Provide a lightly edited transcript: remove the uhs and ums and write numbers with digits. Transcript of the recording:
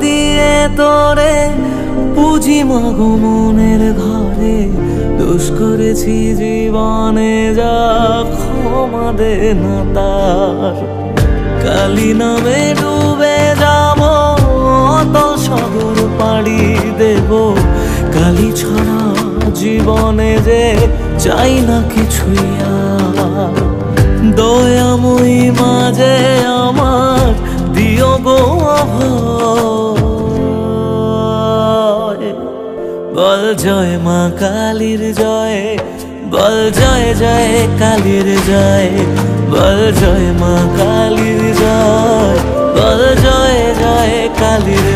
দিয়ে তোরে পুঁজি মাগো মনের ঘরে, দোষ করেছি জীবনে যা ক্ষমা দে না তার। কালী নামে ডুবে যাব অতল সাগর পাড়ি দেব, কালী ছাড়া জীবনে যে চাই না কিছুই আর। দয়াময়ী মাঝে আমার দিও গো অভয়, বল জয় মা কালীর জয়, বল জয় জয় কালীর জয়, বল জয় মা কালীর জয়, বল জয় জয় কালীর